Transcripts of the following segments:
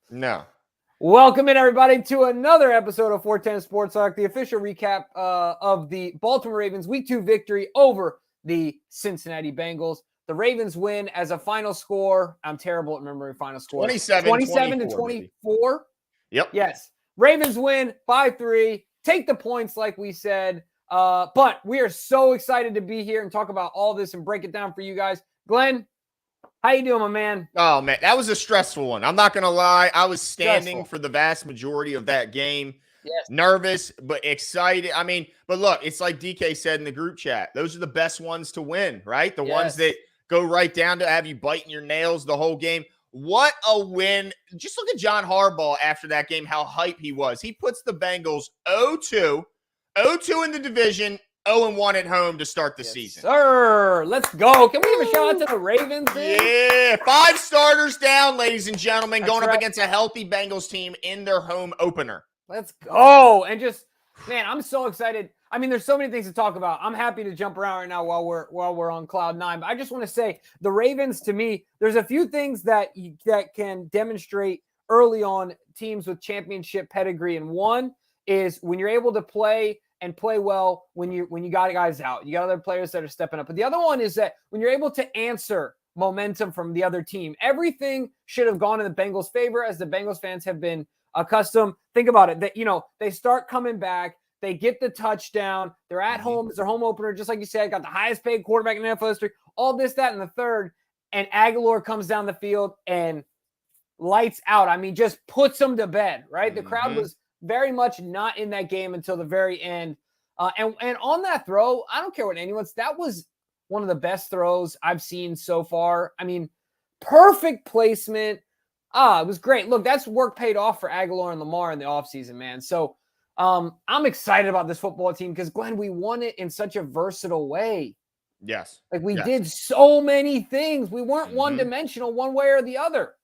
No. Welcome in, everybody, to another episode of 410 Sports Talk, the official recap of the Baltimore Ravens Week 2 victory over the Cincinnati Bengals. The Ravens win as a final score. I'm terrible at remembering final score. 27 to 24. Yep. Yes. Ravens win 5-3. Take the points like we said. But we are so excited to be here and talk about all this and break it down for you guys. Glenn, how you doing, my man? Oh, man, that was a stressful one. I'm not going to lie. I was standing for the vast majority of that game. Yes. Nervous, but excited. I mean, but look, it's like DK said in the group chat. Those are the best ones to win, right? The ones that go right down to have you biting your nails the whole game. What a win. Just look at John Harbaugh after that game, how hype he was. He puts the Bengals 0-2 in the division, 0-1 at home to start the season. Sir, let's go. Can we give a shout out to the Ravens? Yeah, 5 starters down, ladies and gentlemen, going up against a healthy Bengals team in their home opener. Let's go. And just, man, I'm so excited. I mean, there's so many things to talk about. I'm happy to jump around right now while we're on cloud 9. But I just want to say the Ravens, to me, there's a few things that can demonstrate early on teams with championship pedigree. And one is when you're able to play well when you got guys out. You got other players that are stepping up. But the other one is that when you're able to answer momentum from the other team, everything should have gone in the Bengals' favor, as the Bengals fans have been accustomed. Think about it, that, they start coming back. They get the touchdown. They're at home. It's their home opener, just like you said. Got the highest paid quarterback in NFL history. All this, that, and the third. And Aguilar comes down the field and lights out. I mean, just puts them to bed, right? The crowd was very much not in that game until the very end. And on that throw, I don't care what anyone's, that was one of the best throws I've seen so far. I mean, perfect placement. It was great. Look, that's work paid off for Aguilar and Lamar in the offseason, man. So I'm excited about this football team because, Glenn, we won it in such a versatile way. Yes. Like we did so many things. We weren't one-dimensional one way or the other.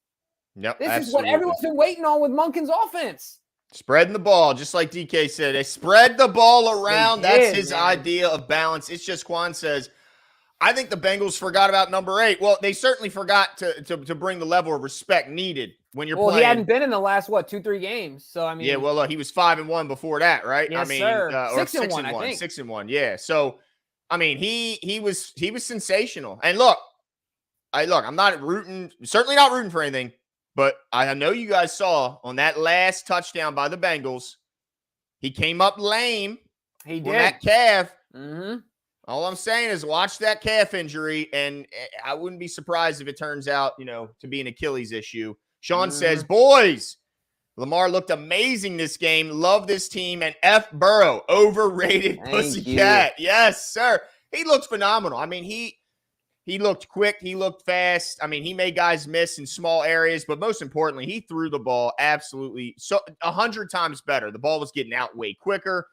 Yep, this is what everyone's been waiting on with Monken's offense. Spreading the ball, just like DK said. They spread the ball around. That's his idea of balance. It's just Quan says, I think the Bengals forgot about number 8. Well, they certainly forgot to bring the level of respect needed when you're playing. Well, he hadn't been in the last, 2-3 games. So, I mean. Yeah, well, he was 5-1 before that, right? Yes, I mean, sir. Or 6-1, I think. 6-1, yeah. So, I mean, he was sensational. And look, I'm not certainly not rooting for anything. But I know you guys saw on that last touchdown by the Bengals, he came up lame. He did. On that calf. Mm-hmm. All I'm saying is watch that calf injury, and I wouldn't be surprised if it turns out, to be an Achilles issue. Sean says, boys, Lamar looked amazing this game. Love this team. And F. Burrow, overrated pussycat. Yes, sir. He looked phenomenal. I mean, he looked quick. He looked fast. I mean, he made guys miss in small areas, but most importantly, he threw the ball absolutely 100 times better. The ball was getting out way quicker.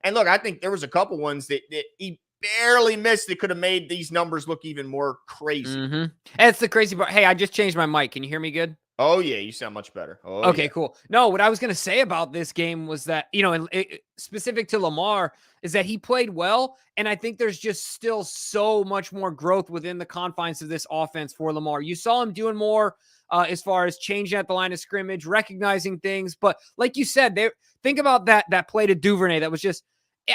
And look, I think there was a couple ones that he barely missed that could have made these numbers look even more crazy. That's the crazy part. Hey, I just changed my mic. Can you hear me good? Oh, yeah. You sound much better. Okay, cool. No, what I was going to say about this game was that, specific to Lamar, is that he played well. And I think there's just still so much more growth within the confines of this offense for Lamar. You saw him doing more as far as changing at the line of scrimmage, recognizing things. But like you said, think about that play to Duvernay. That was just,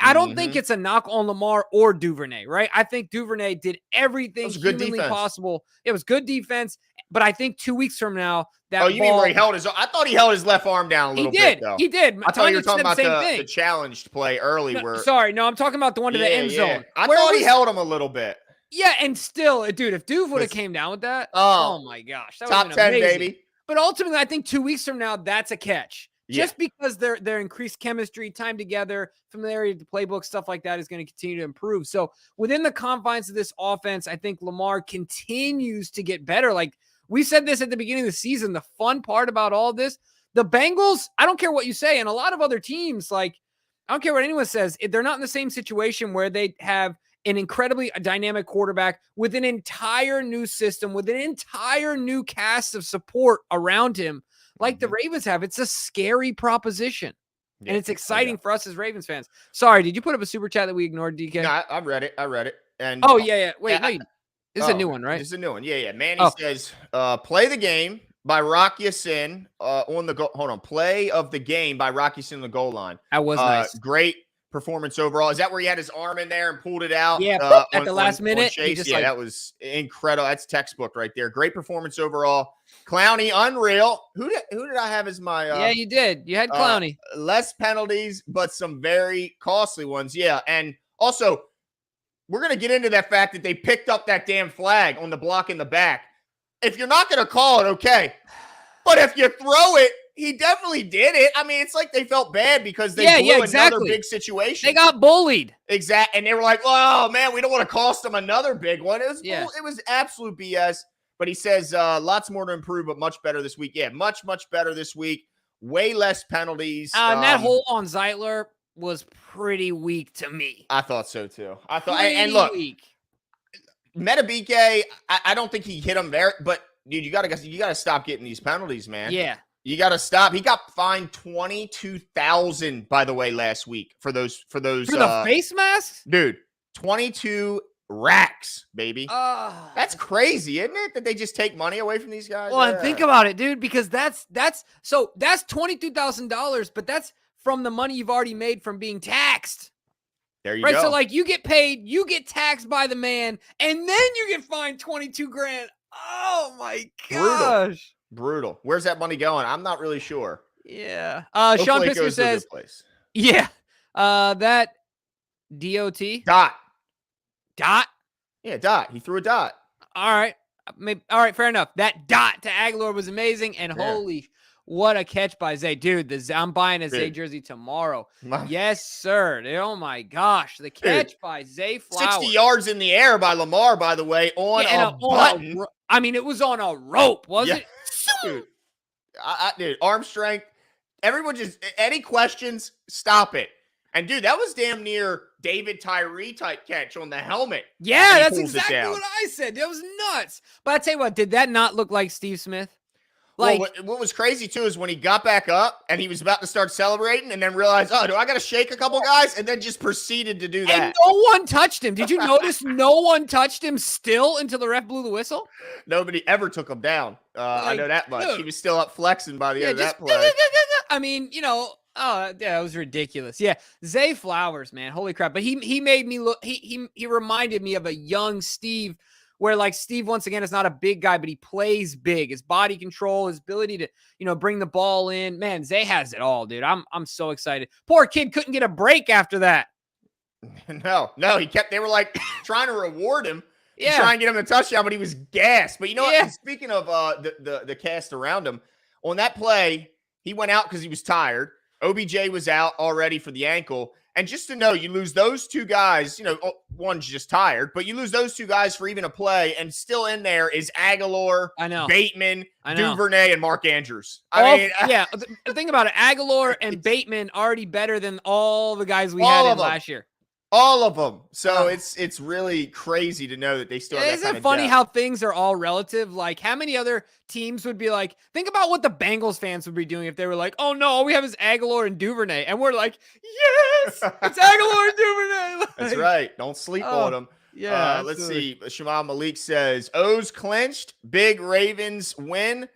I don't think it's a knock on Lamar or Duvernay, right? I think Duvernay did everything humanly possible. It was good defense. But I think 2 weeks from now, mean where he held his? I thought he held his left arm down a little bit, though. He did. I thought you were talking about the challenged play early. I'm talking about the one to the end zone. I thought he held him a little bit. Yeah, and still, dude, if Duve would have came down with that, oh my gosh, that top 10, amazing. baby. But ultimately, I think 2 weeks from now, that's a catch. Just because their increased chemistry, time together, familiarity with the playbook, stuff like that is going to continue to improve. So within the confines of this offense, I think Lamar continues to get better. Like we said this at the beginning of the season, the fun part about all this, the Bengals, I don't care what you say, and a lot of other teams, like I don't care what anyone says, they're not in the same situation where they have an incredibly dynamic quarterback with an entire new system, with an entire new cast of support around him. Like the Ravens have. It's a scary proposition. And it's exciting for us as Ravens fans. Sorry, did you put up a super chat that we ignored, DK? No, I read it. And yeah. Wait, no, this is a new one, right? This is a new one. Yeah. Manny says, play the game, by Rock Ya-Sin on the goal. Hold on. Play of the game by Rock Ya-Sin on the goal line. That was nice. Great performance overall. Is that where he had his arm in there and pulled it out? Yeah, at the last minute. Chase? Yeah, that was incredible. That's textbook right there. Great performance overall. Clowney, unreal. Who did I have as my yeah, you did. You had Clowney. Less penalties, but some very costly ones. Yeah. And also, we're going to get into that fact that they picked up that damn flag on the block in the back. If you're not going to call it, okay. But if you throw it, he definitely did it. I mean, it's like they felt bad because they blew another big situation. They got bullied. Exactly. And they were like, oh, man, we don't want to cost them another big one. It was absolute BS. But he says lots more to improve, but much better this week. Yeah, much, much better this week. Way less penalties. And that hole on Zeitler was pretty weak to me. I thought so, too. And look, Metabike, I don't think he hit him there, but dude, you gotta stop getting these penalties, man. Yeah. You gotta stop. He got fined $22,000, by the way, last week for those for the face masks? Dude, 22 racks, baby. That's crazy, isn't it? That they just take money away from these guys. Well, and think about it, dude, because that's $22,000, but that's from the money you've already made from being taxed. There you go. So like you get paid, you get taxed by the man, and then you get fined $22,000. Oh my gosh. Brutal. Where's that money going? I'm not really sure. Yeah. Hopefully Sean Pisker says, yeah. That DOT. Dot. Yeah, dot. He threw a dot. All right. All right, fair enough. That dot to Aguilar was amazing, and holy, what a catch by Zay. Dude, I'm buying a Zay jersey tomorrow. Yes, sir. Oh, my gosh. The catch by Zay Flowers. 60 yards in the air by Lamar, by the way, on a button. I mean, it was on a rope, wasn't it? Dude, arm strength. Everyone just, any questions, stop it. And, dude, that was damn near David Tyree type catch on the helmet. Yeah, that's exactly what I said. That was nuts. But I tell you what, did that not look like Steve Smith? Like, well, what was crazy, too, is when he got back up and he was about to start celebrating and then realized, oh, do I got to shake a couple guys? And then just proceeded to do that. And no one touched him. Did you notice no one touched him still until the ref blew the whistle? Nobody ever took him down. I know that much. Dude, he was still up flexing by the end of that play. I mean, it was ridiculous. Yeah, Zay Flowers, man. Holy crap. But he made me look, he reminded me of a young Steve, where like Steve, once again, is not a big guy, but he plays big. His body control, his ability to, bring the ball in. Man, Zay has it all, dude. I'm so excited. Poor kid couldn't get a break after that. No, they were like trying to reward him. Yeah. Try and get him a touchdown, but he was gassed. But you know what? Speaking of the cast around him, on that play, he went out because he was tired. OBJ was out already for the ankle. And just to know, you lose those two guys, one's just tired, but you lose those two guys for even a play, and still in there is Aguilar, Bateman, Duvernay, and Mark Andrews. Think about it. Aguilar and Bateman already better than all the guys we had in last year. All of them. So it's really crazy to know that they still have that kind of depth. Isn't it funny how things are all relative? Like, how many other teams would be like, think about what the Bengals fans would be doing if they were like, oh, no, all we have is Aguilar and Duvernay. And we're like, yes, it's Aguilar and Duvernay. That's right. Don't sleep on them. Yeah. Let's see. Shamal Malik says, O's clinched. Big Ravens win.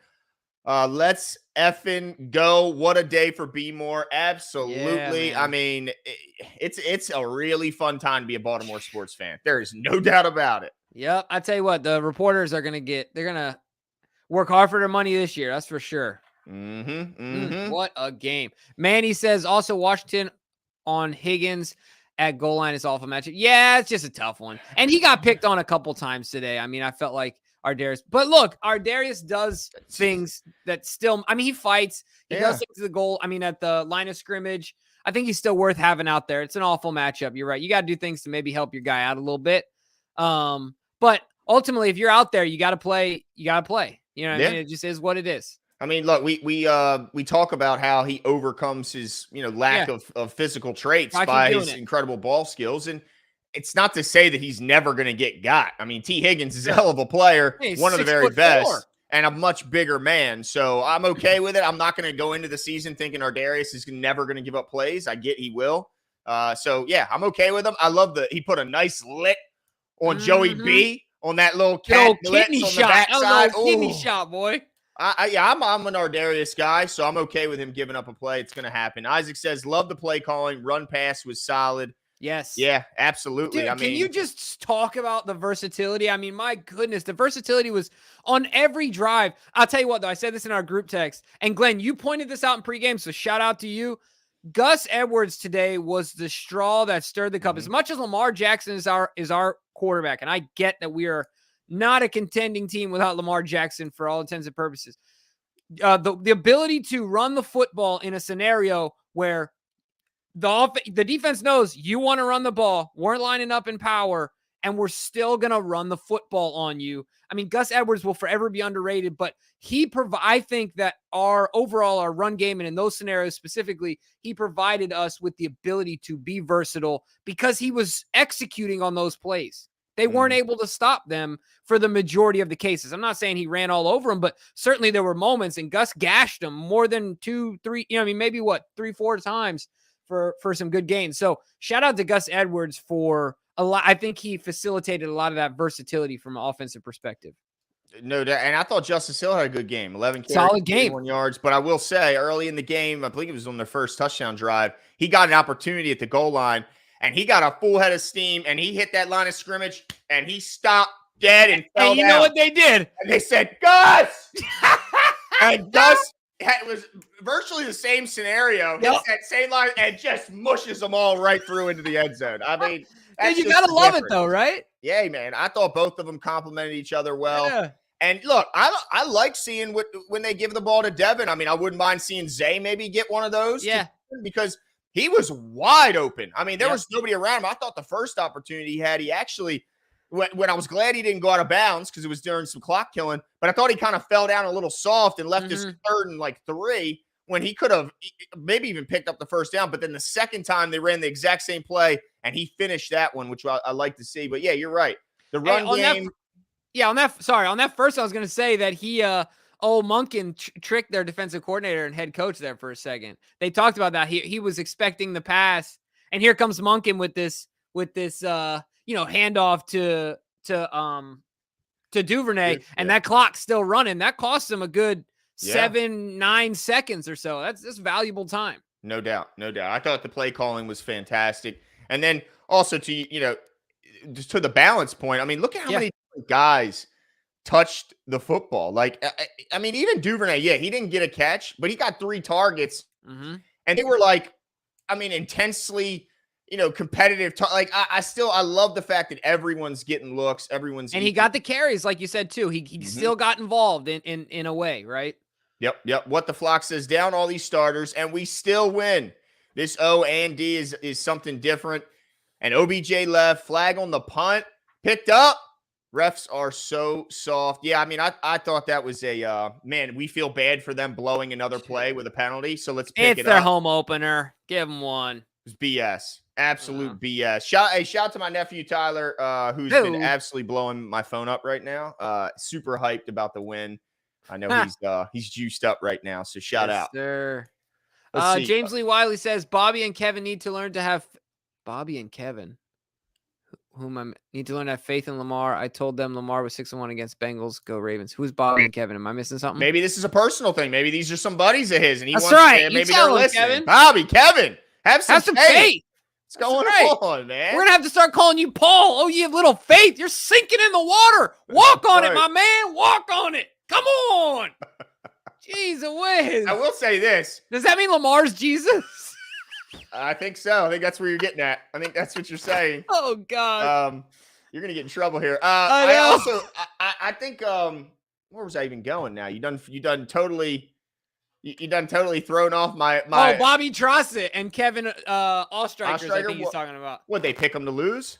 Let's effing go. What a day for B More. Absolutely. Yeah, I mean, it's a really fun time to be a Baltimore sports fan. There is no doubt about it. Yep. I tell you what, the reporters are they're going to work hard for their money this year. That's for sure. What a game. Manny says also Washington on Higgins at goal line is awful matchup. Yeah, it's just a tough one. And he got picked on a couple times today. I mean, I felt like Ardarius. But look, Ardarius does things that still, I mean, he fights. He does things to the goal. I mean, at the line of scrimmage, I think he's still worth having out there. It's an awful matchup. You're right. You got to do things to maybe help your guy out a little bit. But ultimately, if you're out there, you got to play. You got to play. You know what I mean? It just is what it is. I mean, look, we talk about how he overcomes his, lack of physical traits by his incredible ball skills. And it's not to say that he's never going to get got. I mean, T. Higgins is a hell of a player, one of the very best, and a much bigger man. So I'm okay with it. I'm not going to go into the season thinking Ardarius is never going to give up plays. I get he will. So, yeah, I'm okay with him. I love he put a nice lick on Joey B on that little cat blitz on the backside. Kidney shot, boy. I'm an Ardarius guy, so I'm okay with him giving up a play. It's going to happen. Isaac says, love the play calling. Run pass was solid. Yes. Yeah, absolutely. Dude, can you just talk about the versatility? I mean, my goodness, the versatility was on every drive. I'll tell you what, though. I said this in our group text. And Glenn, you pointed this out in pregame, so shout out to you. Gus Edwards today was the straw that stirred the cup. As much as Lamar Jackson is our quarterback, and I get that we are not a contending team without Lamar Jackson for all intents and purposes. The ability to run the football in a scenario where the defense knows you want to run the ball, we're lining up in power, and we're still going to run the football on you. I mean, Gus Edwards will forever be underrated, but I think that our run game, and in those scenarios specifically, he provided us with the ability to be versatile because he was executing on those plays. They weren't able to stop them for the majority of the cases. I'm not saying he ran all over them, but certainly there were moments, and Gus gashed them more than 2, 3, maybe 3, 4 times for some good gains. So shout out to Gus Edwards for a lot. I think he facilitated a lot of that versatility from an offensive perspective. No doubt. And I thought Justice Hill had a good game. 11 carries, solid game, 1 yards. But I will say, early in the game, I believe it was on their first touchdown drive, he got an opportunity at the goal line, and he got a full head of steam, and he hit that line of scrimmage, and he stopped dead and fell and you down. know what they did? And they said, Gus! And Gus was virtually the same scenario. Hits that same line and just mushes them all right through into the end zone. I mean, and you got to love it, though, right? Yeah, man. I thought both of them complimented each other well. Yeah. And look, I like seeing when they give the ball to Devin. I mean, I wouldn't mind seeing Zay maybe get one of those. Yeah. Because he was wide open. I mean, there was nobody around him. I thought the first opportunity he had, he actually, when I was glad he didn't go out of bounds because it was during some clock killing, but I thought he kind of fell down a little soft and left his 3rd and 3 when he could have maybe even picked up the first down. But then the second time they ran the exact same play and he finished that one, which I like to see. But yeah, you're right. The run game. On that first, I was going to say that he, Monken tricked their defensive coordinator and head coach there for a second. They talked about that. He was expecting the pass, and here comes Monken with this handoff to Duvernay, and that clock's still running. That cost him a good 7-9 seconds or so. That's valuable time. No doubt. I thought the play calling was fantastic. And then also just to the balance point, I mean, look at how many guys touched the football. Like, I mean, even Duvernay, he didn't get a catch, but he got 3 targets. And they were intensely, competitive. I love the fact that everyone's getting looks. And he got the carries, like you said, too. He still got involved in a way, right? Yep. What the Flock says, down all these starters, and we still win. This O&D is something different. And OBJ left, flag on the punt, picked up. Refs are so soft. Yeah, I mean, I thought that was man, we feel bad for them blowing another play with a penalty, so let's pick it up. It's their home opener. Give them one. It was BS. Absolute BS. Shout out to my nephew, Tyler, who's been absolutely blowing my phone up right now. Super hyped about the win. I know he's juiced up right now, so shout out. Sir. James Lee Wiley says, Bobby and Kevin need to learn to have faith in Lamar. I told them Lamar was 6-1 against Bengals. Go Ravens. Who's Bobby and Kevin? Am I missing something? Maybe this is a personal thing. Maybe these are some buddies of his, and he That's wants right. to. Maybe they're listening. Kevin. Bobby, Kevin, have some faith. What's going on, man? We're gonna have to start calling you Paul. Oh, you have little faith. You're sinking in the water. Walk on it, my man. Walk on it. Come on. Jeez Whiz. I will say this. Does that mean Lamar's Jesus? I think so. I think that's where you're getting at. I think that's what you're saying. Oh God. You're gonna get in trouble here. I think where was I even going now? You done totally thrown off my Oh, Bobby Trossett and Kevin Oestreicher, I think he's talking about. Would they pick him to lose?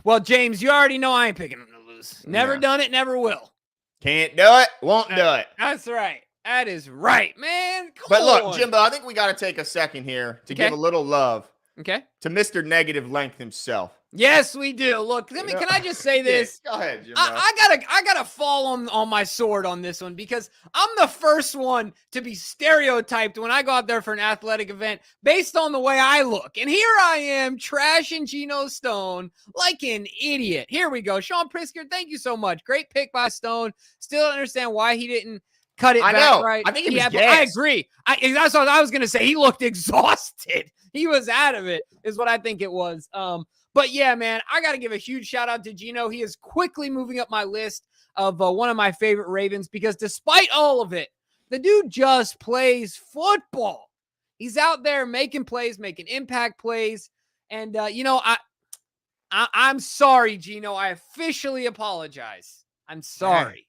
Well, James, you already know I ain't picking him to lose. Never done it, never will. Can't do it, won't do it. That's right. That is right, man. But look, Jimbo, I think we got to take a second here to give a little love to Mr. Negative Length himself. Yes, we do. Look, can I just say this? Go ahead, Jimbo. I gotta fall on my sword on this one because I'm the first one to be stereotyped when I go out there for an athletic event based on the way I look. And here I am trashing Geno Stone like an idiot. Here we go. Sean Prisker, thank you so much. Great pick by Stone. Still don't understand why he didn't cut it I back know. right. I think he was I gassed. agree. That's what I was going to say. He looked exhausted. He was out of it, is what I think it was. But yeah, man, I got to give a huge shout out to Geno. He is quickly moving up my list of one of my favorite Ravens because despite all of it, the dude just plays football. He's out there making plays, making impact plays. And, I'm sorry, Geno. I officially apologize. I'm sorry.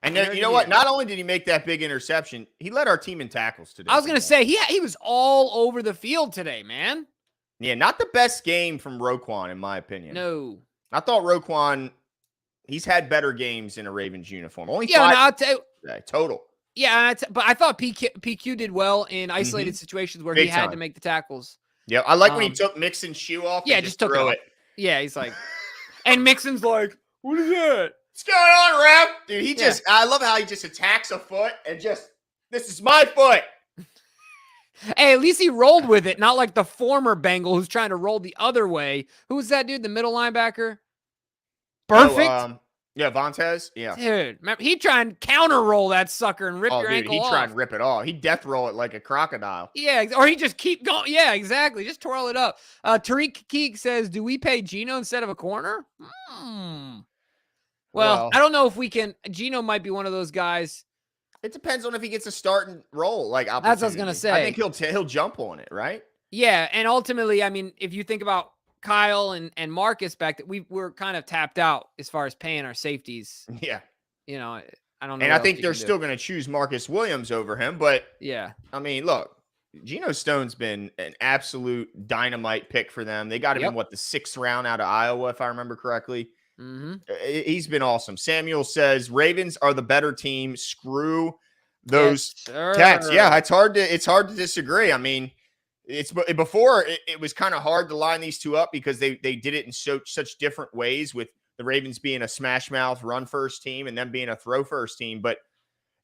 And you know what? Not only did he make that big interception, he led our team in tackles today. I was going to say, he was all over the field today, man. Yeah, not the best game from Roquan, in my opinion. No. I thought Roquan, he's had better games in a Ravens uniform. Only 5 I'll tell you, today, total. Yeah, but I thought PQ did well in isolated situations where he had to make the tackles. Yeah, I like when he took Mixon's shoe off and just threw it. Yeah, he's like, and Mixon's like, what is that? What's going on, ref? Dude, I love how he just attacks a foot and this is my foot. Hey, at least he rolled with it, not like the former Bengal who's trying to roll the other way. Who was that dude, the middle linebacker? Perfect. Yeah, Vontaze. Yeah. Dude, he tried and counter roll that sucker and rip your ankle off. He tried and rip it off. He death roll it like a crocodile. Yeah, or he just keep going. Yeah, exactly. Just twirl it up. Tariq Keek says, do we pay Geno instead of a corner? Well, I don't know if we can. Geno might be one of those guys. It depends on if he gets a starting role. Like that's what I was gonna say. I think he'll jump on it, right? Yeah, and ultimately, I mean, if you think about Kyle and Marcus back, that we're kind of tapped out as far as paying our safeties. Yeah, I don't know. And I think they're still going to choose Marcus Williams over him. But yeah, I mean, look, Geno Stone's been an absolute dynamite pick for them. They got him in the 6th round out of Iowa, if I remember correctly. Mm-hmm. He's been awesome. Samuel says Ravens are the better team. Screw those Cats. Yeah, it's hard to disagree. I mean, it was kind of hard to line these two up because they did it in such different ways, with the Ravens being a smash mouth run first team and them being a throw first team. But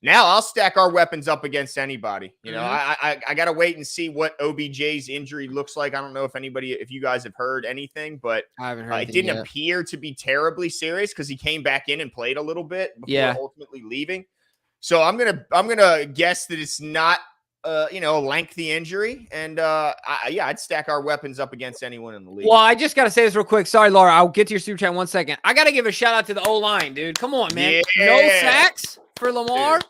now I'll stack our weapons up against anybody. I got to wait and see what OBJ's injury looks like. I don't know if you guys have heard anything, but I haven't heard it didn't appear to be terribly serious because he came back in and played a little bit before ultimately leaving. So I'm gonna guess that it's not a lengthy injury, and I'd stack our weapons up against anyone in the league. Well, I just gotta say this real quick. Sorry, Laura, I'll get to your super chat in 1 second. I gotta give a shout out to the O-line, dude. Come on, man. Yeah. No sacks for Lamar.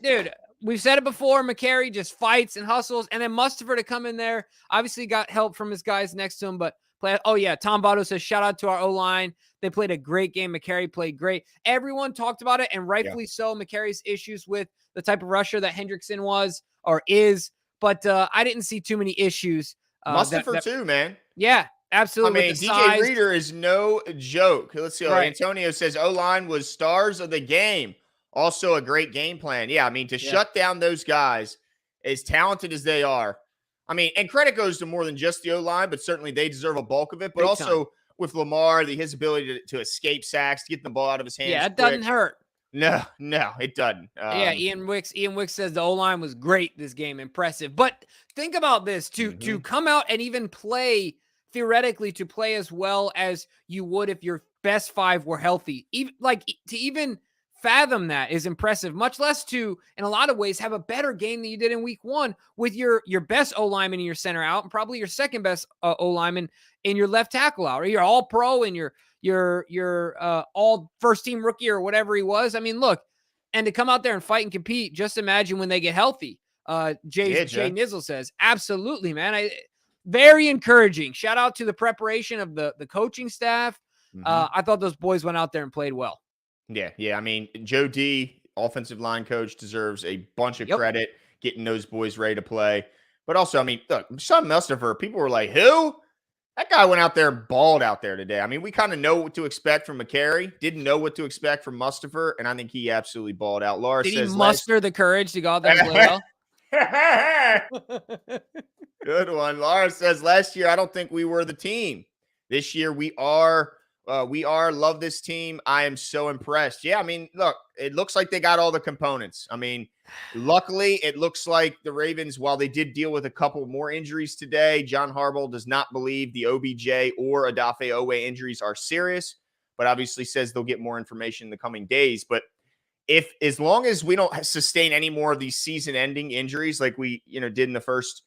Dude, we've said it before. McCary just fights and hustles, and then Mustapher to come in there. Obviously got help from his guys next to him, but Tom Votto says shout out to our O-line. They played a great game. McCary played great. Everyone talked about it, and rightfully so. McCary's issues with the type of rusher that Hendrickson was or is, but I didn't see too many issues. Mustapher too, man. Yeah, absolutely. I mean, DJ Reader is no joke. Let's see. Right. Antonio says O-line was stars of the game. Also a great game plan. Yeah, I mean, to shut down those guys, as talented as they are, I mean, and credit goes to more than just the O-line, but certainly they deserve a bulk of it. But also with Lamar, his ability to escape sacks, to get the ball out of his hands. Yeah, it doesn't hurt. No, it doesn't. Ian Wicks says the O-line was great this game. Impressive. But think about this, to come out and even play, theoretically, to play as well as you would if your best 5 were healthy. To even fathom that is impressive, much less to, in a lot of ways, have a better game than you did in week 1 with your best O-lineman in your center out and probably your second best O-lineman in your left tackle out, or your all pro and your all first team rookie or whatever he was. I mean, look, and to come out there and fight and compete, just imagine when they get healthy. Jay Nizzle says, absolutely, man. Very encouraging. Shout out to the preparation of the coaching staff. I thought those boys went out there and played well. Yeah. I mean, Joe D, offensive line coach, deserves a bunch of credit getting those boys ready to play. But also, I mean, look, Sean Mustapher, people were like, who? That guy went out there and balled out there today. I mean, we kind of know what to expect from McCary. Didn't know what to expect from Mustapher, and I think he absolutely balled out. Laura says, he muster the courage to go out there and play well? Good one. Laura says, last year, I don't think we were the team. This year, we are. Love this team. I am so impressed. Yeah, I mean, look, it looks like they got all the components. I mean, luckily, it looks like the Ravens, while they did deal with a couple more injuries today, John Harbaugh does not believe the OBJ or Odafe Owe injuries are serious, but obviously says they'll get more information in the coming days. But if as long as we don't sustain any more of these season-ending injuries like we did in the first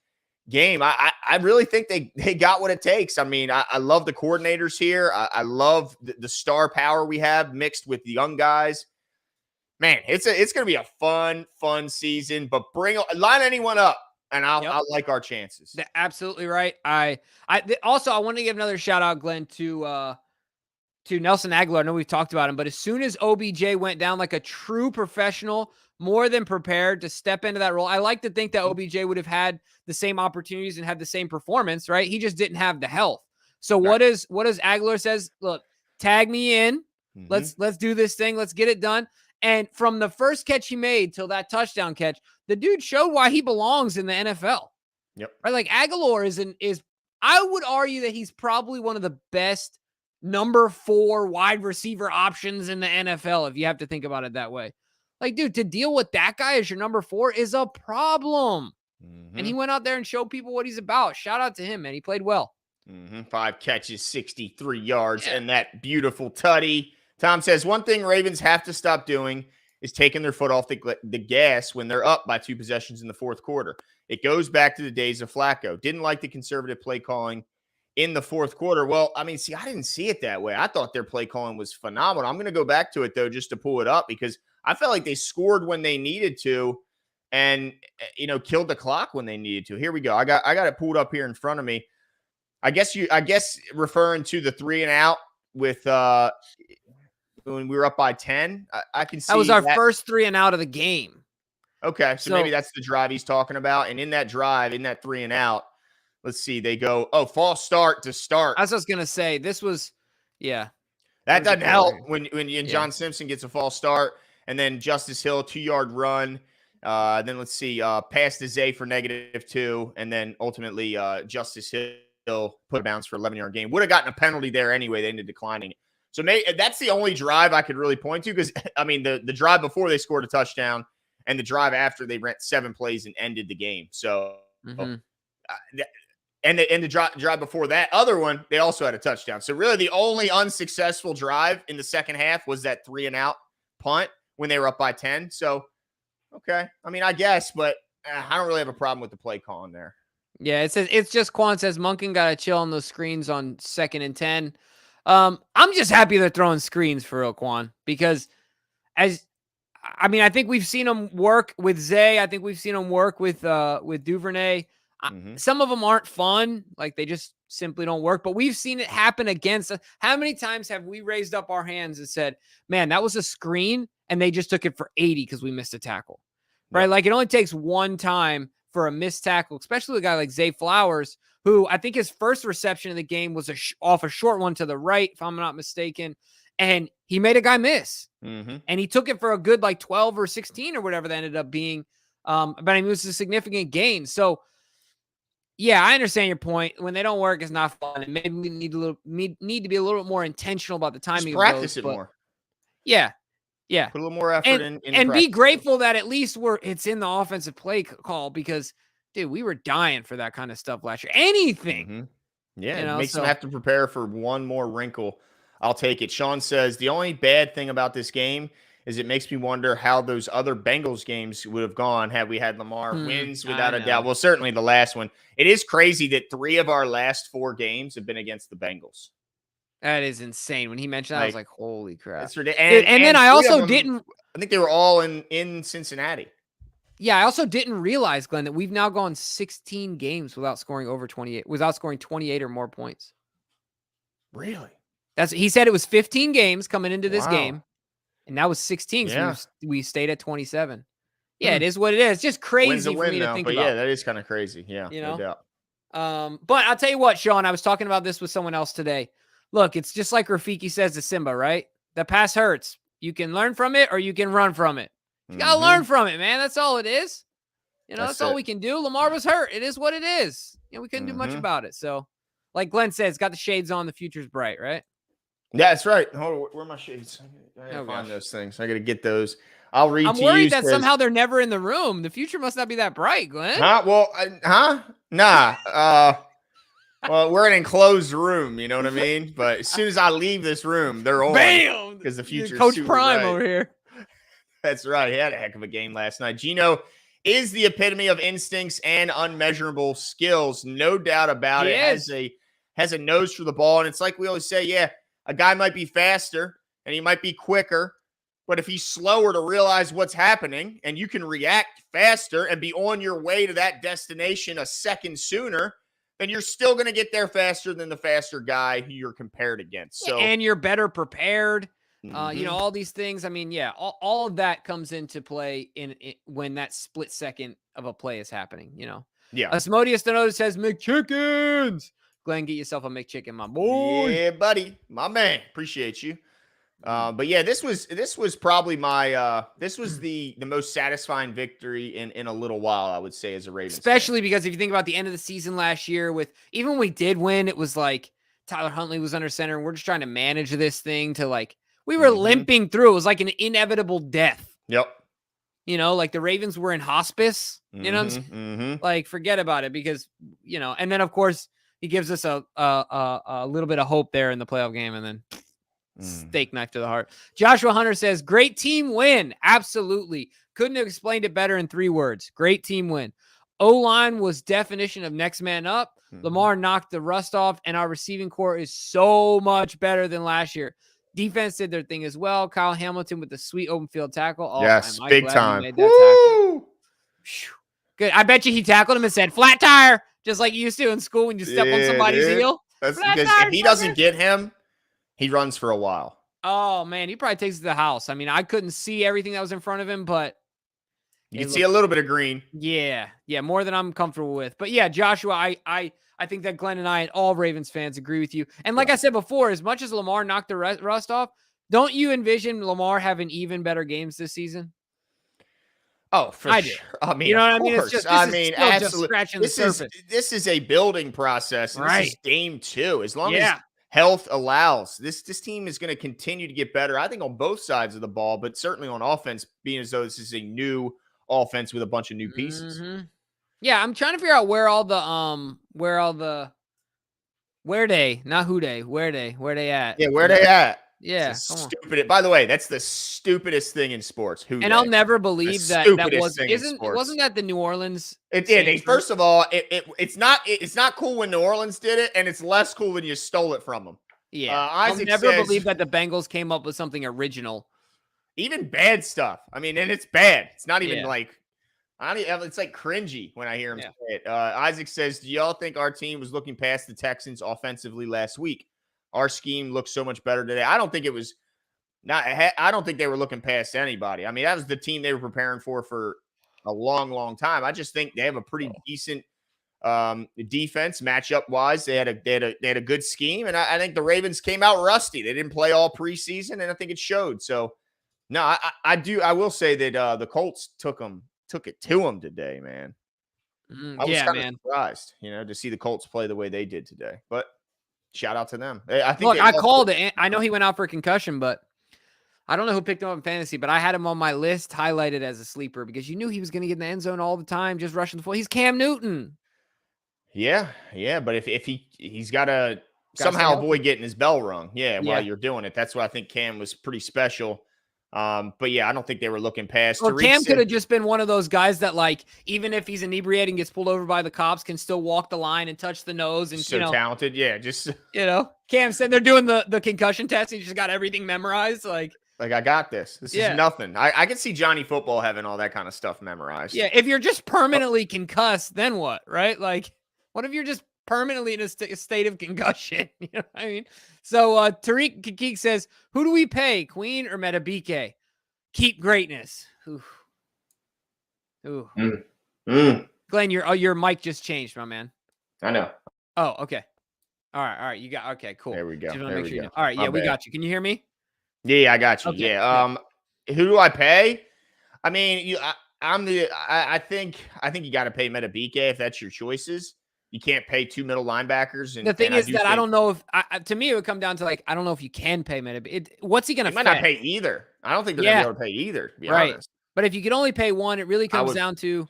game, I really think they got what it takes. I mean, I love the coordinators here. I love the star power we have mixed with the young guys. Man, it's going to be a fun season. But line anyone up, and I'll like our chances. That's absolutely right. I want to give another shout out, Glenn, to Nelson Aguilar. I know we've talked about him, but as soon as OBJ went down like a true professional, more than prepared to step into that role. I like to think that OBJ would have had the same opportunities and had the same performance, right? He just didn't have the health. So what does Aguilar says? Look, tag me in. Let's do this thing. Let's get it done. And from the first catch he made till that touchdown catch, the dude showed why he belongs in the NFL. Yep. Right? Like Aguilar is I would argue that he's probably one of the best number 4 wide receiver options in the NFL, if you have to think about it that way. Like, dude, to deal with that guy as your number 4 is a problem. And he went out there and showed people what he's about. Shout out to him, man. He played well. 5 catches, 63 yards, and that beautiful tutty. Tom says, one thing Ravens have to stop doing is taking their foot off the gas when they're up by 2 possessions in the fourth quarter. It goes back to the days of Flacco. Didn't like the conservative play calling in the fourth quarter. Well, I mean, I didn't see it that way. I thought their play calling was phenomenal. I'm going to go back to it, though, just to pull it up, because I felt like they scored when they needed to and, killed the clock when they needed to. Here we go. I got it pulled up here in front of me. I guess referring to the 3 and out with when we were up by 10, I can see that was our first 3 and out of the game. Okay, so maybe that's the drive he's talking about. And in that drive, in that 3 and out, let's see, they go, false start to start. That's what I was gonna say. This was, that doesn't help when John Simpson gets a false start, and then Justice Hill 2-yard run. Then let's see, pass to Zay for -2, and then ultimately Justice Hill put a bounce for 11-yard gain. Would have gotten a penalty there anyway. They ended declining it. So that's the only drive I could really point to, because I mean the drive before they scored a touchdown and the drive after they ran 7 plays and ended the game. So and the drive before that other one, they also had a touchdown. So really the only unsuccessful drive in the second half was that 3 and out punt when they were up by 10. So okay, I mean I guess, but I don't really have a problem with the play calling there. Yeah, it's just Quan says Monken got to chill on those screens on 2nd and 10. I'm just happy they're throwing screens for real, Quan, because I think we've seen them work with Zay. I think we've seen them work with Duvernay. Some of them aren't fun. Like they just simply don't work, but we've seen it happen against us. How many times have we raised up our hands and said, man, that was a screen and they just took it for 80 because we missed a tackle, right? Yep. Like it only takes one time for a missed tackle, especially a guy like Zay Flowers, who I think his first reception of the game was off a short one to the right, if I'm not mistaken. And he made a guy miss. And he took it for a good 12 or 16 or whatever that ended up being. But I mean, it was a significant gain. So, yeah, I understand your point. When they don't work, it's not fun. And maybe we need to be a little bit more intentional about the timing. Just practice it more. Yeah. Yeah. Put a little more effort in and be grateful that at least it's in the offensive play call, because dude, we were dying for that kind of stuff last year. Anything. Yeah, it makes them have to prepare for one more wrinkle. I'll take it. Sean says, the only bad thing about this game is it makes me wonder how those other Bengals games would have gone had we had Lamar wins, without a doubt. Well, certainly the last one. It is crazy that 3 of our last 4 games have been against the Bengals. That is insane. When he mentioned that, I was like, holy crap. It's ridiculous. And then I also didn't. I think they were all in Cincinnati. Yeah, I also didn't realize, Glenn, that we've now gone 16 games without scoring over 28, without scoring 28 or more points. Really? He said it was 15 games coming into this game, and that was 16. So we stayed at 27. Yeah, it is what it is. It's just crazy for me to think about. Yeah, that is kind of crazy. Yeah, no doubt. But I'll tell you what, Sean, I was talking about this with someone else today. Look, it's just like Rafiki says to Simba, right? The pass hurts. You can learn from it or you can run from it. You got to learn from it, man. That's all it is. That's all we can do. Lamar was hurt. It is what it is. We couldn't do much about it. So, like Glenn says, got the shades on. The future's bright, right? Yeah, that's right. Hold on, where are my shades? I gotta find those things. I got to get those. I'll read I'm worried that somehow they're never in the room. The future must not be that bright, Glenn. Well, nah. Well, we're in an enclosed room, you know what I mean? But as soon as I leave this room, they're on. Bam! Because the future's Coach super Prime bright. over here. That's right. He had a heck of a game last night. Geno is the epitome of instincts and unmeasurable skills. No doubt about He it. is. Has a nose for the ball. And it's like we always say, yeah, a guy might be faster and he might be quicker, but if he's slower to realize what's happening and you can react faster and be on your way to that destination a second sooner, then you're still going to get there faster than the faster guy who you're compared against. So, and you're better prepared. mhm. You know, all these things. I mean, yeah, all of that comes into play in when that split second of a play is happening, you know. Yeah. Asmodeus Donoda says, McChickens. Glenn, get yourself a McChicken, my boy. Yeah, buddy. My man. Appreciate you. But yeah, this was probably my this was the most satisfying victory in a little while, I would say, as a Ravens Especially fan. because if you think about the end of the season last year, with even when we did win, it was like Tyler Huntley was under center, and we're just trying to manage this thing to like we were limping through. It was like an inevitable death. Yep. You know, like the Ravens were in hospice. You know what I'm saying? Like, forget about it because, you know, and then of course he gives us a little bit of hope there in the playoff game, and then steak knife to the heart. Joshua Hunter says, great team win. Absolutely. Couldn't have explained it better in 3 words. Great team win. O-line was definition of next man up. Lamar knocked the rust off, and our receiving core is so much better than last year. Defense did their thing as well. Kyle Hamilton with the sweet open field tackle. Oh, yes, am I big glad time. he made that tackle. Good. I bet you he tackled him and said, flat tire, just like you used to in school when you step on somebody's heel. That's because if he doesn't get him, he runs for a while. Oh, man, he probably takes it to the house. I mean, I couldn't see everything that was in front of him, but you can see a little bit of green. Yeah, more than I'm comfortable with. But yeah, Joshua, I think that Glenn and I and all Ravens fans agree with you. And like I said before, as much as Lamar knocked the rust off, don't you envision Lamar having even better games this season? Oh, for sure. I mean, you know what I mean? It's just, absolutely. just scratching the surface. This is a building process. Right. This is game 2. As long as health allows, this team is going to continue to get better. I think on both sides of the ball, but certainly on offense, being as though this is a new offense with a bunch of new pieces. Yeah, I'm trying to figure out where they at? Yeah, where they at? Yeah, stupid. By the way, that's the stupidest thing in sports. I'll never believe that wasn't that the New Orleans. First of all, it's not cool when New Orleans did it, and it's less cool when you stole it from them. Yeah, I'll never believe that the Bengals came up with something original. Even bad stuff. I mean, and it's bad. It's not even like it's like cringy when I hear him say it. Isaac says, do y'all think our team was looking past the Texans offensively last week? Our scheme looks so much better today. I don't think it was I don't think they were looking past anybody. I mean, that was the team they were preparing for a long, long time. I just think they have a pretty decent defense matchup wise. They had a good scheme, and I think the Ravens came out rusty. They didn't play all preseason, and I think it showed. So no, I will say that the Colts took it to them today, man. I was kind of surprised, to see the Colts play the way they did today. But shout out to them. I called it. I know he went out for a concussion, but I don't know who picked him up in fantasy, but I had him on my list highlighted as a sleeper because you knew he was going to get in the end zone all the time, just rushing the floor. He's Cam Newton. Yeah. But if he's got to somehow avoid getting his bell rung. While you're doing it. That's why I think Cam was pretty special. But yeah, I don't think they were looking past. Well, Cam could have just been one of those guys that, like, even if he's inebriated and gets pulled over by the cops, can still walk the line and touch the nose. And so talented, just Cam said they're doing the concussion test. He just got everything memorized. Like I got this. This is nothing. I can see Johnny Football having all that kind of stuff memorized. Yeah, if you're just permanently concussed, then what? Right? Like, what if you're just permanently in a state of concussion? You know what I mean? So Tariq Kikik says, who do we pay, Queen or Metabike? Keep greatness. Ooh. Glenn, your mic just changed, my man. I know. Oh, okay. All right. You got okay, cool. There we go. All right, we got you. Can you hear me? Yeah, I got you. Okay. Yeah. Who do I pay? I mean, I think you got to pay Metabike if that's your choices. You can't pay 2 middle linebackers. And the thing is that I don't know if to me it would come down to, like, I don't know if you can pay Metabike. What's he going to? He might not pay either. I don't think they're going to be able to pay either. To be honest. But if you can only pay one, it really comes down to.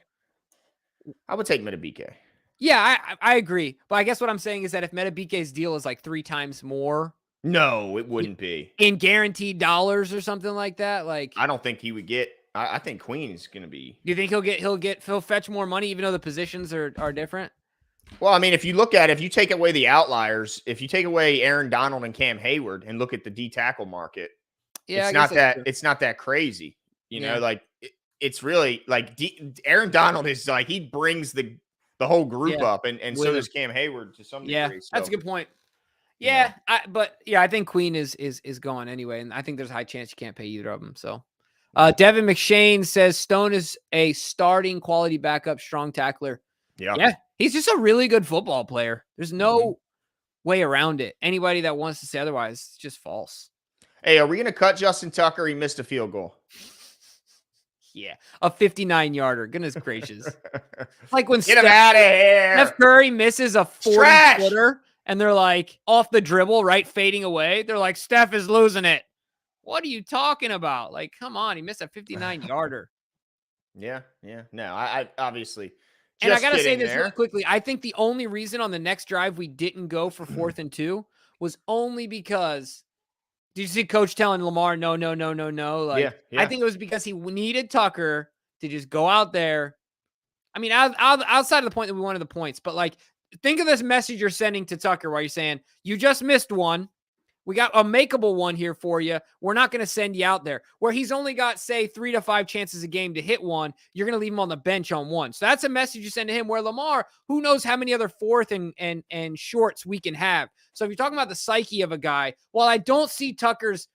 I would take Metabike. Yeah, I agree. But I guess what I'm saying is that if Metabike's deal is like 3 times more. No, it wouldn't be. In guaranteed dollars or something like that. Like, I don't think he would get I think Queen is going to be. Do you think he'll fetch more money even though the positions are different? Well, I mean, if you look at it, if you take away the outliers, if you take away Aaron Donald and Cam Hayward and look at the D tackle market, Yeah, it's not that crazy. Yeah. Like it's really like Aaron Donald is like he brings the whole group up, and so does Cam Hayward to some degree. So, that's a good point. Yeah, I think Queen is gone anyway, and I think there's a high chance you can't pay either of them. So, Devin McShane says Stone is a starting quality backup, strong tackler. Yeah, he's just a really good football player. There's no way around it. Anybody that wants to say otherwise, it's just false. Hey, are we going to cut Justin Tucker? He missed a field goal. Yeah, a 59-yarder. Goodness gracious! Like when get him out of here. Steph Curry misses a 40-footer, and they're like off the dribble, right, fading away. They're like, Steph is losing it. What are you talking about? Like, come on, he missed a 59-yarder. Yeah. No, I obviously. And I gotta say this really quickly. I think the only reason on the next drive we didn't go for 4th and 2 was only because. Did you see Coach telling Lamar, no? Like, yeah. I think it was because he needed Tucker to just go out there. I mean, outside of the point that we wanted the points, but like, think of this message you're sending to Tucker while you're saying, you just missed one. We got a makeable one here for you. We're not going to send you out there. Where he's only got, say, 3 to 5 chances a game to hit one, you're going to leave him on the bench on one. So that's a message you send to him, where Lamar, who knows how many other 4th and shorts we can have. So if you're talking about the psyche of a guy, while I don't see Tucker's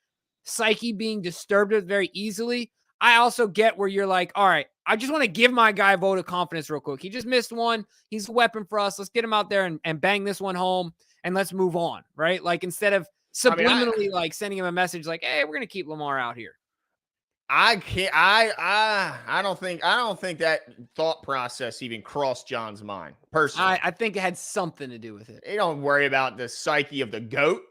psyche being disturbed very easily, I also get where you're like, all right, I just want to give my guy a vote of confidence real quick. He just missed one. He's a weapon for us. Let's get him out there and bang this one home, and let's move on, right? Like, instead of subliminally like sending him a message like, hey, we're going to keep Lamar out here. I can't. I don't think that thought process even crossed John's mind personally. I think it had something to do with it. They don't worry about the psyche of the GOAT.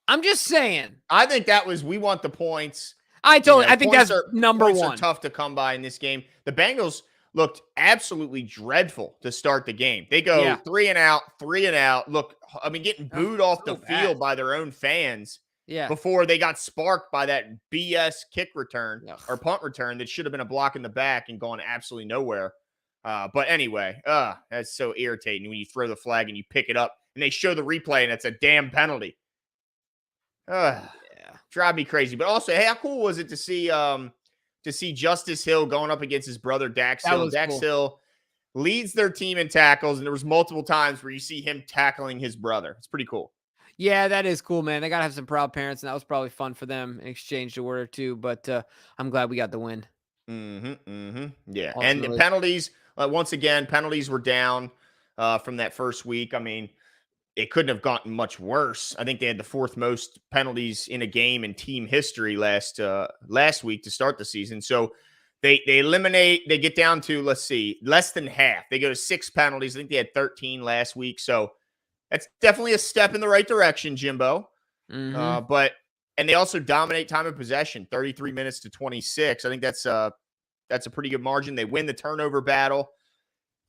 I'm just saying. I think that was, we want the points. I think that's number one. Are tough to come by in this game. The Bengals looked absolutely dreadful to start the game. They go 3 and out. Look, I mean, getting booed off the field by their own fans. Yeah. Before they got sparked by that BS kick return or punt return that should have been a block in the back and gone absolutely nowhere. But anyway, that's so irritating when you throw the flag and you pick it up and they show the replay and it's a damn penalty. Drive me crazy. But also, hey, how cool was it to see Justice Hill going up against his brother Dax Hill? Dax Hill leads their team in tackles, and there was multiple times where you see him tackling his brother. It's pretty cool. Yeah, that is cool, man. They got to have some proud parents, and that was probably fun for them in exchange to a word or two, but I'm glad we got the win. Yeah, ultimately. And the penalties, once again, penalties were down from that first week. I mean, it couldn't have gotten much worse. I think they had the 4th most penalties in a game in team history last week to start the season. So they get down to, less than half. They go to 6 penalties. I think they had 13 last week. So that's definitely a step in the right direction, Jimbo. And they also dominate time of possession, 33 minutes to 26. I think that's a pretty good margin. They win the turnover battle,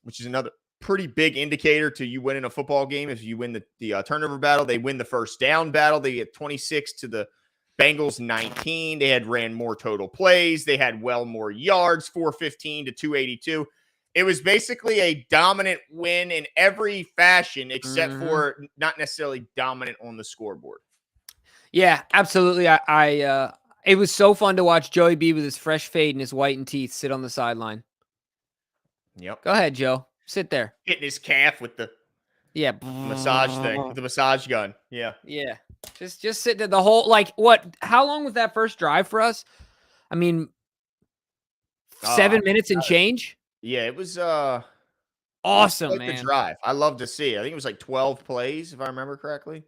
which is another pretty big indicator to you winning a football game. If you win the turnover battle, they win the first down battle. They get 26 to the Bengals 19. They had ran more total plays. They had more yards, 415 to 282. It was basically a dominant win in every fashion, except for not necessarily dominant on the scoreboard. Yeah, absolutely. It was so fun to watch Joey B with his fresh fade and his whitened teeth sit on the sideline. Yep. Go ahead, Joe. Sit there. Hitting his calf with the massage thing, with the massage gun. Yeah. Yeah. Just sit there the whole, how long was that first drive for us? I mean, 7 minutes and change. Yeah, it was awesome, man. The drive. I love to see it. I think it was 12 plays, if I remember correctly.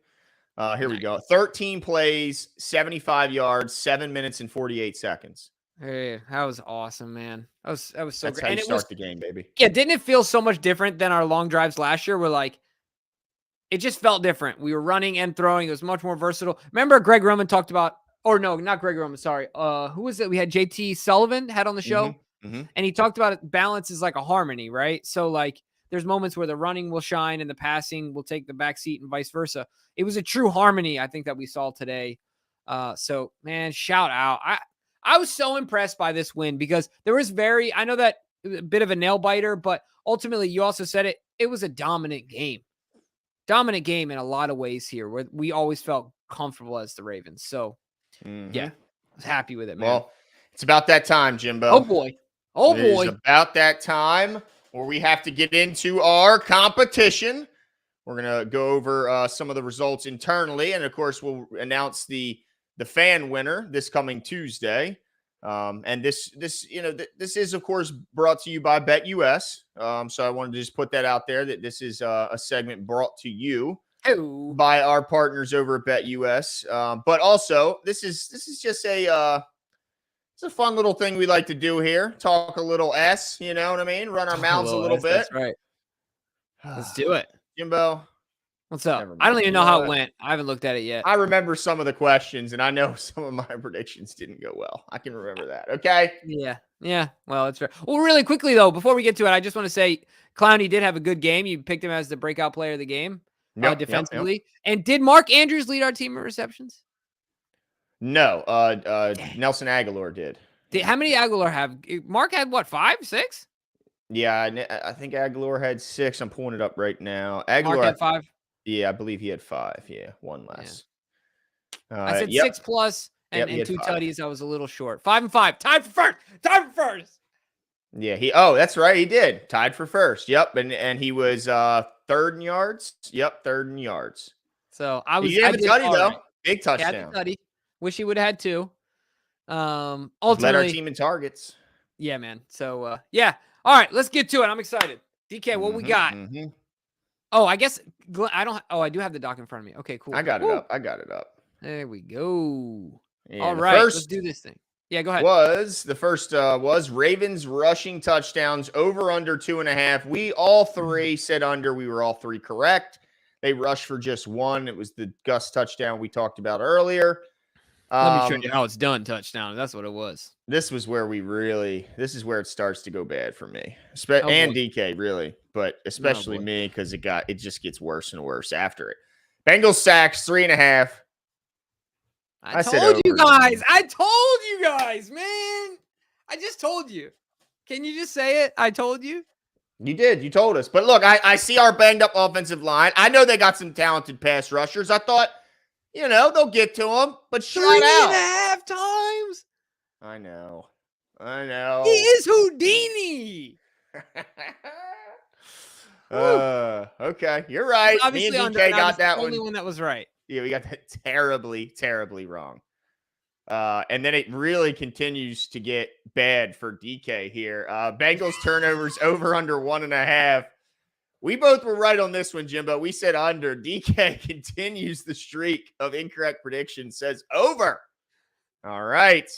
Here we go. 13 plays, 75 yards, 7 minutes and 48 seconds. Hey, that was awesome, man. That was so That's great. How you and start the game, baby. Yeah, didn't it feel so much different than our long drives last year? It just felt different. We were running and throwing. It was much more versatile. Remember Greg Roman talked about, or no, not Greg Roman, sorry. Who was it? We had JT Sullivan had on the show. And he talked about it. Balance is like a harmony, right? So there's moments where the running will shine and the passing will take the back seat and vice versa. It was a true harmony, I think, that we saw today. So man, shout out. I was so impressed by this win because there was I know that a bit of a nail biter, but ultimately you also said it was a dominant game. Dominant game in a lot of ways here where we always felt comfortable as the Ravens. So yeah, I was happy with it, man. Well, it's about that time, Jimbo. Oh boy. Oh It is boy. about that time where we have to get into our competition. We're going to go over some of the results internally. And of course, we'll announce the fan winner this coming Tuesday. And this is, of course, brought to you by BetUS. So I wanted to just put that out there that this is a segment brought to you by our partners over at BetUS. But also, this is just it's a fun little thing we like to do here. Talk a little S, you know what I mean? Run our mouths a little bit. That's right. Let's do it. Jimbo. What's up? I don't even know how it went. I haven't looked at it yet. I remember some of the questions, and I know some of my predictions didn't go well. I can remember that. Okay. Yeah. Well, that's fair. Well, really quickly, though, before we get to it, I just want to say Clowney did have a good game. You picked him as the breakout player of the game defensively. Yep. And did Mark Andrews lead our team in receptions? No. Nelson Aguilar did. How many Aguilar have? Mark had what, 5, 6? Yeah, I think Aguilar had 6. I'm pulling it up right now. Aguilar Mark had 5? Yeah, I believe he had 5. Yeah, 1 less. Yeah. I said 6 plus and 2 tutties. I was a little short. 5 and 5. Tied for first. Yeah, that's right. He did. Tied for first. Yep. And he was 3rd in yards. Yep, 3rd in yards. So I did have a tutty, though. Right. Big touchdown. Tutty. Wish he would have had 2. Ultimately, led our team in targets. Yeah, man. So yeah. All right, let's get to it. I'm excited. DK, what we got? Oh, I guess I do have the doc in front of me. Okay, cool. I got it up. There we go. Yeah, all right, let's do this thing. Yeah, go ahead. The first was Ravens rushing touchdowns over under 2.5. We all 3 said under. We were all 3 correct. They rushed for just 1. It was the Gus touchdown we talked about earlier. Let me show you how it's done. Touchdown. That's what it was. This is where it starts to go bad for me, and DK really, but especially me because it just gets worse and worse after it. Bengals sacks 3.5. I told you guys. I told you guys, man. I just told you. Can you just say it? I told you. You did. You told us. But look, I see our banged up offensive line. I know they got some talented pass rushers. I thought, they'll get to them, but shut out. 3.5 times. I know. He is Houdini. Okay. You're right. Obviously, me and DK got that one. The only one that was right. Yeah, we got that terribly, terribly wrong. And then it really continues to get bad for DK here. Bengals turnovers over under 1.5. We both were right on this one, Jimbo. We said under. DK continues the streak of incorrect predictions, says over. All right.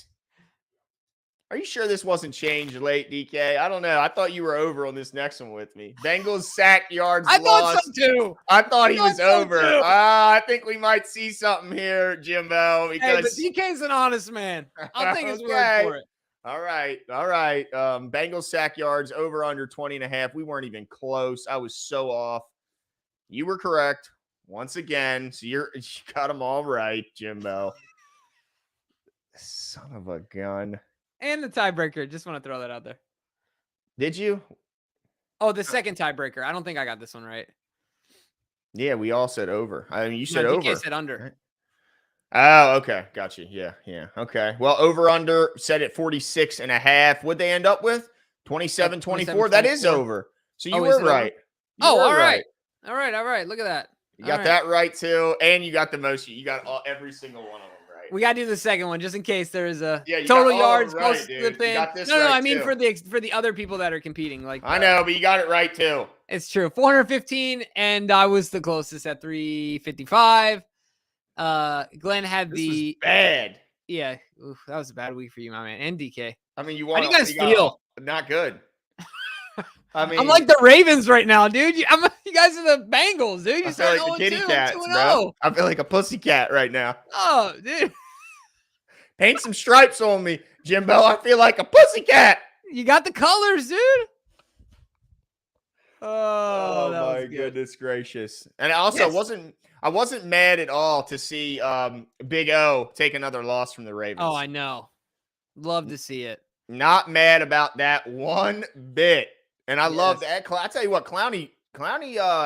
Are you sure this wasn't changed late, DK? I don't know. I thought you were over on this next one with me. Bengals sack yards I lost. thought so too. I thought he was over. I think we might see something here, Jimbo. Because but DK's an honest man. I'll take his word for it. All right. Bengals sack yards over under 20.5. We weren't even close. I was so off. You were correct once again. So you got them all right, Jimbo. Son of a gun. And the tiebreaker. Just want to throw that out there. Did you? Oh, the second tiebreaker. I don't think I got this one right. Yeah, we all said over. I mean, you said over. DK said under. Right. Oh, okay. Got you. Yeah. Okay. Well, over under set at 46.5. What'd they end up with? 27-24. That is over. So you were right. All right. All right. Look at that. You got that right too. And you got the most. You got every single one of them right. We got to do the second one just in case there is a total yards plus the thing. No, I mean for the other people that are competing. I know, but you got it right too. It's true. 415, and I was the closest at 355. Glenn had this was bad. Yeah, that was a bad week for you, my man, and DK. I mean, how do you guys feel? Not good. I mean, I'm like the Ravens right now, dude. You guys are the Bengals, dude. I feel like the kitty cats, bro. I feel like a pussy cat right now. Oh, dude. Paint some stripes on me, Jimbo. I feel like a pussy cat. You got the colors, dude. Oh my goodness gracious! And I also wasn't mad at all to see Big O take another loss from the Ravens. Oh, I know. Love to see it. Not mad about that one bit. And I love Yes. that. I tell you what, Clowney,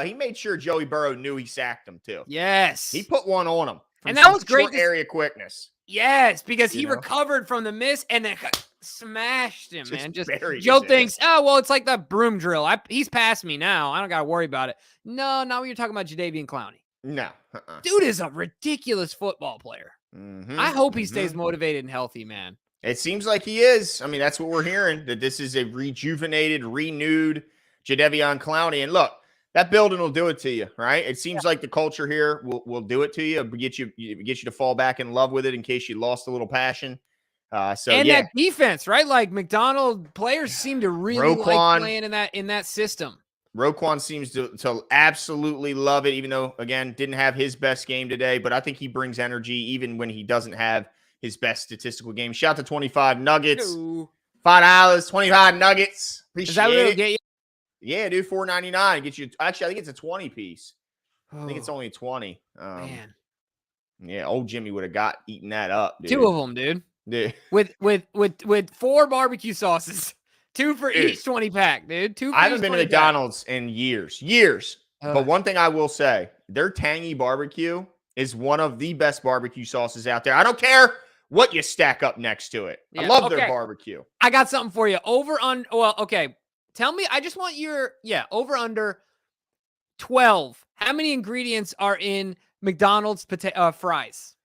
he made sure Joey Burrow knew he sacked him too. Yes. He put one on him. And that was great. Short area quickness. Yes, because he recovered from the miss and then smashed him, man. Just Joe thinks, oh, well, it's like that broom drill. He's past me now. I don't got to worry about it. No, not when you're talking about Jadeveon Clowney. No. Dude is a ridiculous football player. I hope he stays motivated and healthy, man. It seems like he is. I mean, that's what we're hearing, that this is a rejuvenated, renewed Jadeveon Clowney. And look, that building will do it to you, right? It seems like the culture here will do it to you, get you to fall back in love with it in case you lost a little passion. That defense, right? Like McDonald players seem to really like playing in that system. Roquan seems to absolutely love it, even though, again, didn't have his best game today. But I think he brings energy even when he doesn't have his best statistical game. Shout to 25 Nuggets. $5, 25 Nuggets. Appreciate Is that what it'll get you? Yeah, dude, $4.99 get you. Actually, I think it's a 20 piece. I think it's only 20. Man. Yeah, old Jimmy would have eaten that up, dude. 2 of them, dude. Yeah. With 4 barbecue sauces. 2 for each 20-pack, dude. 2 for I haven't been to McDonald's in years. But one thing I will say, their tangy barbecue is one of the best barbecue sauces out there. I don't care what you stack up next to it. I love their barbecue. I got something for you. Okay. Tell me, I just want your, over under 12. How many ingredients are in McDonald's fries?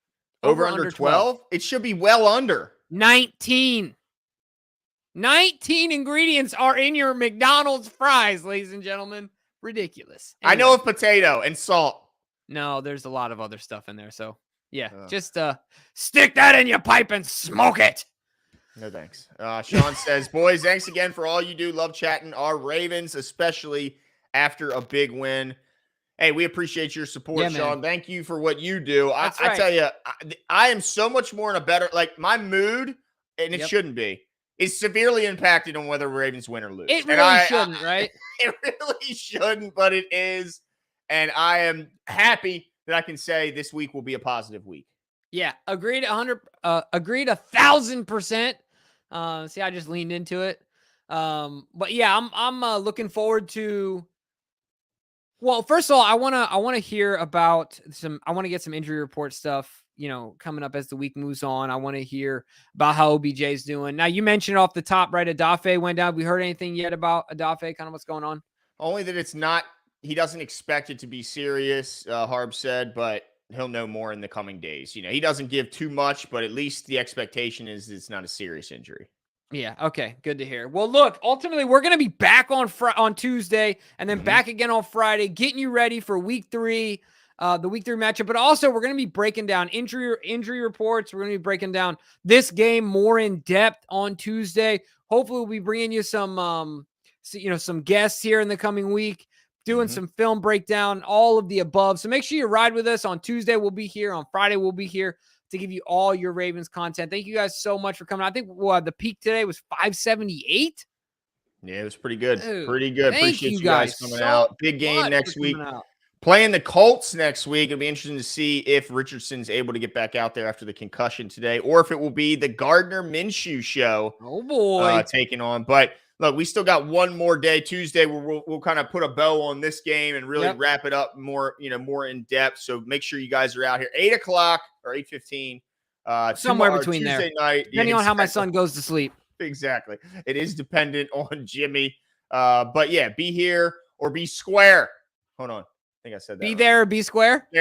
Over under 12? It should be well under. 19. 19 ingredients are in your McDonald's fries, ladies and gentlemen. Ridiculous. Anyway. I know of potato and salt. No, there's a lot of other stuff in there. So, just stick that in your pipe and smoke it. No thanks. Sean says, boys, thanks again for all you do. Love chatting our Ravens, especially after a big win. Hey, we appreciate your support, Sean. Thank you for what you do. I tell you, I am so much more in a better, like my mood, and it shouldn't be, is severely impacted on whether Ravens win or lose. It really shouldn't, right? It really shouldn't, but it is. And I am happy that I can say this week will be a positive week. Yeah, agreed 1,000%. See, I just leaned into it. But yeah, I'm looking forward to. Well, first of all, I want to hear about I want to get some injury report stuff, coming up as the week moves on. I want to hear about how OBJ's doing. Now, you mentioned off the top, right? Adafe went down. We heard anything yet about Adafe? Kind of what's going on? Only that it's not. He doesn't expect it to be serious. Harb said, but he'll know more in the coming days. He doesn't give too much, but at least the expectation is it's not a serious injury. Yeah. Okay. Good to hear. Well, look, ultimately, we're going to be back on Tuesday and then back again on Friday, getting you ready for week 3, the week 3 matchup. But also, we're going to be breaking down injury reports. We're going to be breaking down this game more in depth on Tuesday. Hopefully, we'll be bringing you some guests here in the coming week, doing some film breakdown, all of the above. So make sure you ride with us on Tuesday. We'll be here on Friday. We'll be here to give you all your Ravens content. Thank you guys so much for coming. I think the peak today was 578. Yeah, it was pretty good. Dude, pretty good. Appreciate you guys coming out. Big game next week. Playing the Colts next week. It'll be interesting to see if Richardson's able to get back out there after the concussion today, or if it will be the Gardner Minshew show. Oh boy, taking on. But look, we still got one more day, Tuesday, where we'll kind of put a bow on this game and really wrap it up more in depth. So make sure you guys are out here 8:00 or 8:15, somewhere between Tuesday there, night, depending on how my son goes to sleep. Exactly, it is dependent on Jimmy. But yeah, be here or be square. Hold on, I think I said that. Be there or be square.